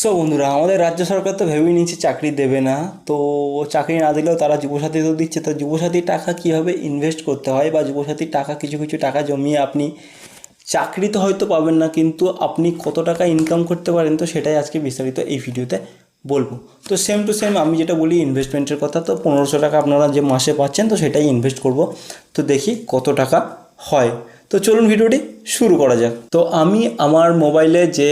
So বন্ধুরা, আমাদের রাজ্য সরকার তো ভেবেই নিচ্ছে চাকরি দেবে না। তো চাকরি না দিলেও তারা যুবসাথী তো দিচ্ছে। তো যুবসাথীর টাকা কীভাবে ইনভেস্ট করতে হয়, বা যুবসাথীর টাকা কিছু কিছু টাকা জমিয়ে আপনি চাকরি তো হয়তো পাবেন না, কিন্তু আপনি কত টাকা ইনকাম করতে পারেন, তো সেটাই আজকে বিস্তারিত এই ভিডিওতে বলবো। তো সেম টু সেম আমি যেটা বলি ইনভেস্টমেন্টের কথা, তো 1500 টাকা আপনারা যে মাসে পাচ্ছেন, তো সেটাই ইনভেস্ট করব। তো দেখি কত টাকা হয়। তো চলুন ভিডিওটি শুরু করা যাক। তো আমি আমার মোবাইলে যে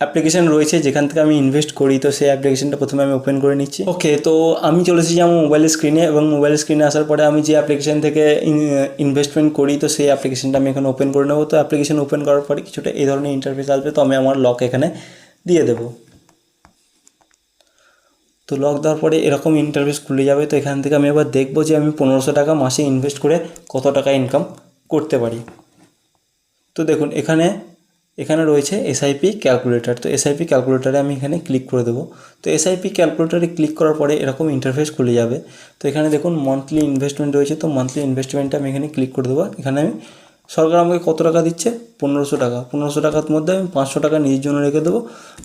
অ্যাপ্লিকেশান রয়েছে যেখান থেকে আমি ইনভেস্ট করি, তো সেই অ্যাপ্লিকেশানটা প্রথমে আমি ওপেন করে নিচ্ছি। ওকে, তো আমি চলে এসেছি আমার মোবাইলের স্ক্রিনে, এবং মোবাইলের স্ক্রিনে আসার পরে আমি যে অ্যাপ্লিকেশান থেকে ইনভেস্টমেন্ট করি, তো সেই অ্যাপ্লিকেশানটা আমি এখানে ওপেন করে নেবো। তো অ্যাপ্লিকেশান ওপেন করার পরে কিছুটা এই ধরনের ইন্টারফেস আসবে। তো আমি আমার লক এখানে দিয়ে দেবো। তো লক দেওয়ার পরে এরকম ইন্টারফেস খুলে যাবে। তো এখান থেকে আমি এবার দেখবো যে আমি 1500 টাকা মাসে ইনভেস্ট করে কত টাকা ইনকাম করতে পারি। তো দেখুন এখানে এখানে রয়েছে এসআইপি ক্যালকুলেটর। তো এসআইপি ক্যালকুলেটারে আমি এখানে ক্লিক করে দেবো। তো এসআইপি ক্যালকুলেটারে ক্লিক করার পরে এরকম ইন্টারফেস খুলে যাবে। তো এখানে দেখুন মান্থলি ইনভেস্টমেন্ট রয়েছে। তো মান্থলি ইনভেস্টমেন্টটা আমি এখানে ক্লিক করে দেবো। এখানে আমি সরকার আমাকে কত টাকা দিচ্ছে, 1500 টাকা। 1500 টাকার মধ্যে আমি 500 টাকা নিজের জন্য রেখে দেবো।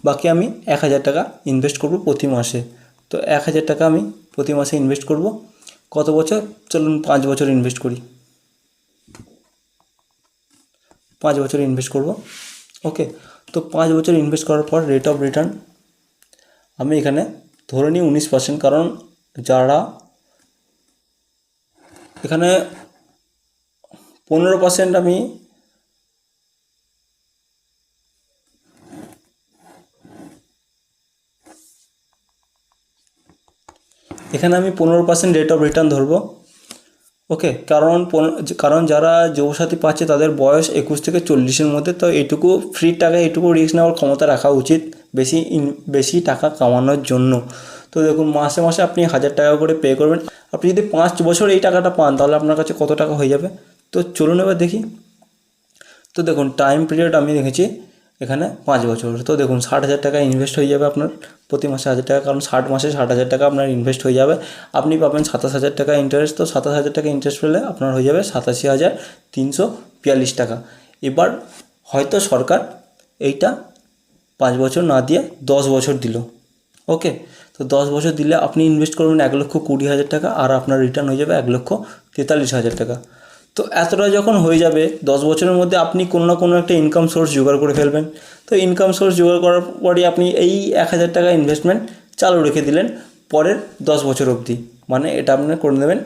বাকি আমি 1000 টাকা ইনভেস্ট করবো প্রতি মাসে। তো 1000 টাকা আমি প্রতি মাসে ইনভেস্ট করব। কত বছর? চলুন 5 বছর ইনভেস্ট করি। 5 বছর ইনভেস্ট করব। ওকে, তো 5 বছর ইনভেস্ট করার পর রেট অফ রিটার্ন আমি এখানে ধরে নিই 19%। কারণ যারা এখানে 15% আমি এখানে আমি 15% রেট অফ রিটার্ন ধরবো। ওকে, কারণ যারা যুবসাথী পাচ্ছে তাদের বয়স 21 থেকে 40-এর মধ্যে। তো এইটুকু ফ্রি টাকা, এইটুকু রিস্ক নেওয়ার ক্ষমতা রাখা উচিত বেশি টাকা কামানোর জন্য। তো দেখুন মাসে মাসে আপনি 1000 টাকা করে পে করবেন। আপনি যদি 5 বছর এই টাকাটা পান, তাহলে আপনার কাছে কত টাকা হয়ে যাবে। তো চলুন এবার দেখি। তো দেখুন টাইম পিরিয়ড আমি দেখেছি এখানে 5 বছর। তো দেখুন 60,000 টাকা ইনভেস্ট হয়ে যাবে আপনার প্রতি মাসে 1000 টাকা। কারণ 60 মাসে 60,000 টাকা আপনার ইনভেস্ট হয়ে যাবে। আপনি পাবেন 27,000 টাকা ইন্টারেস্ট। তো 27,000 টাকা ইন্টারেস্ট পেলে আপনার হয়ে যাবে 87,342 টাকা। এবার হয়তো সরকার এইটা 5 বছর না দিয়ে 10 বছর দিল। ওকে, তো 10 বছর দিলে আপনি ইনভেস্ট করবেন 1,20,000 টাকা, আর আপনার রিটার্ন হয়ে যাবে 1,43,000 টাকা। তো এতটা যখন হয়ে যাবে 10 বছরের মধ্যে, আপনি কোনো না কোনো একটা ইনকাম সোর্স জোগাড় করে ফেলবেন। তো ইনকাম সোর্স জোগাড় করার পরে আপনি এই 1,000 টাকা ইনভেস্টমেন্ট চালু রেখে দিলেন পরের 10 বছর অবধি। মানে এটা আপনি করে নেবেন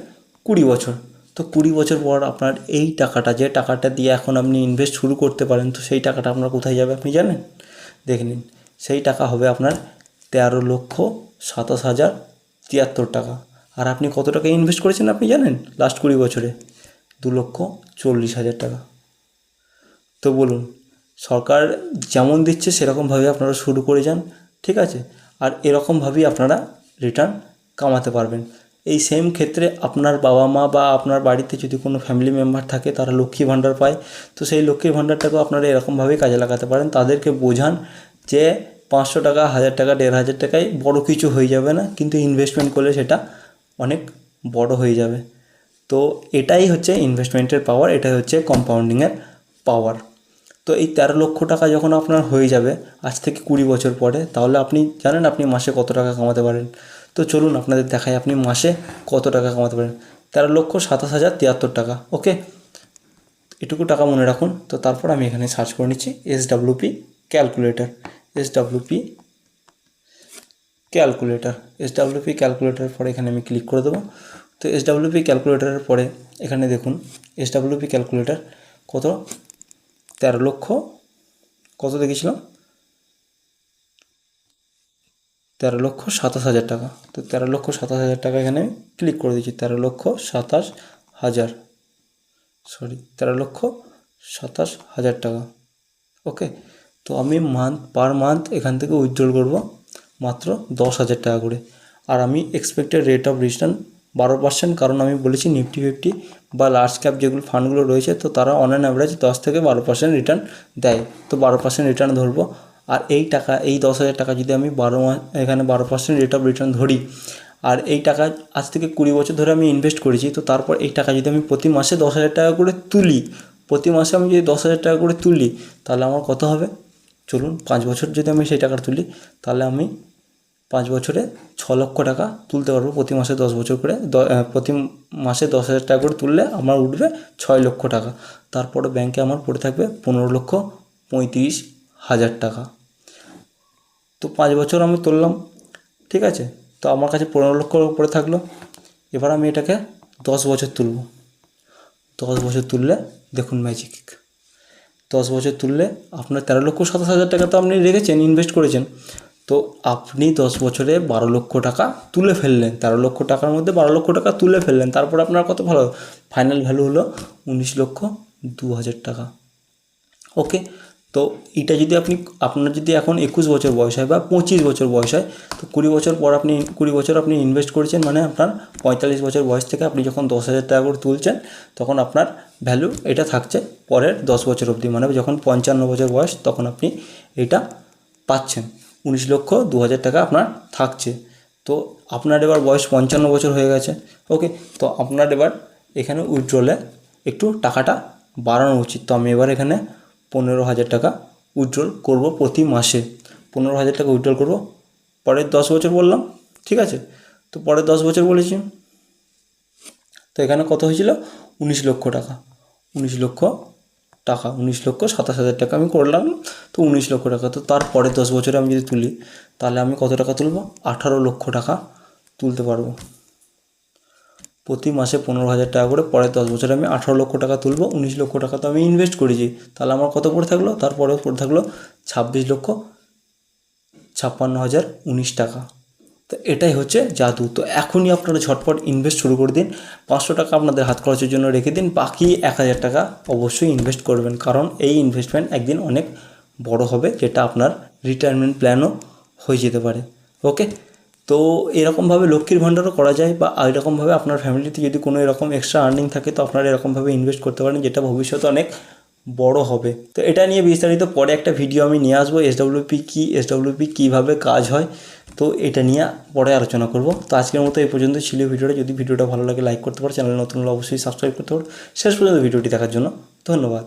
20 বছর। তো 20 বছর পর আপনার এই টাকাটা, যে টাকাটা দিয়ে এখন আপনি ইনভেস্ট শুরু করতে পারেন, তো সেই টাকাটা আপনার কোথায় যাবে আপনি জানেন? দেখে নিন। সেই টাকা হবে আপনার 13,27,073 টাকা। আর আপনি কত টাকা ইনভেস্ট করেছেন আপনি জানেন লাস্ট 20 বছরে? 2,40,000 টাকা। তো বলুন, সরকার যেমন দিচ্ছে সেরকমভাবে আপনারা শুরু করে যান, ঠিক আছে? আর এরকমভাবেই আপনারা রিটার্ন কামাতে পারবেন। এই সেম ক্ষেত্রে আপনার বাবা মা বা আপনার বাড়িতে যদি কোনো ফ্যামিলি মেম্বার থাকে, তারা লক্ষ্মী ভাণ্ডার পায়। তো সেই লক্ষ্মী ভাণ্ডারটাকেও আপনারা এরকমভাবেই কাজে লাগাতে পারেন। তাদেরকে বোঝান যে 500 টাকা, 1000 টাকা, 1,500 টাকায় বড় কিছু হয়ে যাবে না, কিন্তু ইনভেস্টমেন্ট করলে সেটা অনেক বড় হয়ে যাবে। তো এটাই হচ্ছে ইনভেস্টমেন্টের পাওয়ার, এটাই হচ্ছে কম্পাউন্ডিংয়ের পাওয়ার। তো এই 13 লক্ষ টাকা যখন আপনার হয়ে যাবে আজ থেকে 20 বছর পরে, তাহলে আপনি জানেন আপনি মাসে কত টাকা কামাতে পারেন? তো চলুন আপনাদের দেখাই আপনি মাসে কত টাকা কামাতে পারেন। 13,27,073 টাকা। ওকে, এটুকু টাকা মনে রাখুন। তো তারপর আমি এখানে সার্চ করে নিচ্ছি এসডব্লিউপি ক্যালকুলেটর। এসডব্লিউপি ক্যালকুলেটর এসডব্লিউপি ক্যালকুলেটরের পরে এখানে আমি ক্লিক করে দেবো। তো এসডব্লিউপি ক্যালকুলেটরের পরে এখানে দেখুন এসডব্লিউপি ক্যালকুলেটর কত, 13 লক্ষ কত দেখেছিলাম, 13,27,000 টাকা। তো 13,27,000 টাকা এখানে আমি ক্লিক করে দিচ্ছি। 13,27,000, সরি 13,27,000 টাকা। ওকে, তো আমি পার মান্থ এখান থেকে উইথড্রল করব মাত্র 10,000 টাকা করে। আর আমি এক্সপেক্টেড রেট অফ রিটার্ন 12%। কারণ আমি বলেছি নিফটি 50 বা লার্জ ক্যাপ যেগুলো ফান্ডগুলো রয়েছে, তো তারা অন অ্যান অ্যাভারেজ 10 থেকে 12% রিটার্ন দেয়। তো 12% রিটার্ন ধরবো। আর এই টাকা, এই 10,000 টাকা যদি আমি এখানে 12% রেট অফ রিটার্ন ধরি, আর এই টাকা আজ থেকে 20 বছর ধরে আমি ইনভেস্ট করেছি, তো তারপর এই টাকা যদি আমি প্রতি মাসে 10,000 টাকা করে তুলি, প্রতি মাসে আমি যদি 10,000 টাকা করে তুলি, তাহলে আমার কত হবে? চলুন 5 বছর যদি আমি সেই টাকা তুলি, তাহলে আমি 5 বছরে 6 লক্ষ টাকা তুলতে পারবো। প্রতি মাসে 10 বছর করে প্রতি মাসে 10,000 টাকা করে তুললে আমার উঠবে 6 লক্ষ টাকা। তারপরে ব্যাংকে আমার পড়ে থাকবে 15,35,000 টাকা। তো 5 বছর আমি তুললাম, ঠিক আছে, তো আমার কাছে 15 লক্ষ পড়ে থাকলো। এবার আমি এটাকে 10 বছর তুলব। 10 বছর তুললে দেখুন ম্যাজিক, 10 বছর তুললে আপনার 13,27,000 টাকা তো আপনি রেখেছেন, ইনভেস্ট করেছেন। তো আপনি 10 বছরে 12 লক্ষ টাকা তুলে ফেললেন। 13 লক্ষ টাকার মধ্যে 12 লক্ষ টাকা তুলে ফেললেন। তারপর আপনার কত ভালো ফাইনাল ভ্যালু হলো 19,02,000 টাকা। ওকে, তো এটা যদি আপনার যদি এখন 21 বছর বয়স হয় বা 25 বছর বয়স হয়, তো 20 বছর পর 20 বছর আপনি ইনভেস্ট করেছেন, মানে আপনার 45 বছর বয়স থেকে আপনি যখন 10,000 টাকা করে তুলছেন, তখন আপনার ভ্যালু এটা থাকছে পরের 10 বছর অবধি। মানে যখন 55 বছর বয়স, তখন আপনি এটা পাচ্ছেন 19,02,000 টাকা আপনার থাকছে। তো আপনার এবার বয়স 55 বছর হয়ে গেছে। ওকে, তো আপনার এবার এখানে উইথড্রলে একটু টাকাটা বাড়ানো উচিত। তো আমি এবার এখানে 15,000 টাকা উইথড্রল করব প্রতি মাসে। 15,000 টাকা উইথড্রল করব পরের 10 বছর বললাম, ঠিক আছে। তো পরের 10 বছর বলেছি, তো এখানে কত হয়েছিল 19 লক্ষ টাকা। 19,27,000 টাকা আমি করলাম। তো 19 লক্ষ টাকা, তো তারপরে 10 বছরে আমি যদি তুলি, তাহলে আমি কত টাকা তুলব? 18 লক্ষ টাকা তুলতে পারবো। প্রতি মাসে 15,000 টাকা করে পরের 10 বছরে আমি 18 লক্ষ টাকা তুলব। 19 লক্ষ টাকা তো আমি ইনভেস্ট করেছি, তাহলে আমার কত পড়ে থাকলো? তারপরে পড়ে থাকলো 26,56,019 টাকা। তো এটাই হচ্ছে জাদু। তো এখনই আপনারা ঝটপট ইনভেস্ট শুরু করে দিন। 500 টাকা আপনাদের হাত খরচের জন্য রেখে দিন, বাকি 1,000 টাকা অবশ্যই ইনভেস্ট করবেন, কারণ এই ইনভেস্টমেন্ট একদিন অনেক বড় হবে, যেটা আপনার রিটায়ারমেন্ট প্ল্যানও হয়ে যেতে পারে। ওকে, তো এরকমভাবে লক্ষ্মীর ভাণ্ডারও করা যায়, বা এরকমভাবে আপনার ফ্যামিলিতে যদি কোনো এরকম এক্সট্রা আর্নিং থাকে, তো আপনারা এরকমভাবে ইনভেস্ট করতে পারেন, যেটা ভবিষ্যতে অনেক বড় হবে। তো এটা নিয়ে বিস্তারিত পরে একটা ভিডিও আমি নিয়ে আসবো, এসডব্লিউপি কী, এসডব্লিউপি কীভাবে কাজ হয়, তো এটা নিয়ে পরে আলোচনা করব। তো আজকের মতো এই পর্যন্ত ছিল ভিডিওটা। যদি ভিডিওটা ভালো লাগে লাইক করতে পারো, চ্যানেল নতুন হলে অবশ্যই সাবস্ক্রাইব করতে পারো। শেষ পর্যন্ত ভিডিওটি দেখার জন্য ধন্যবাদ।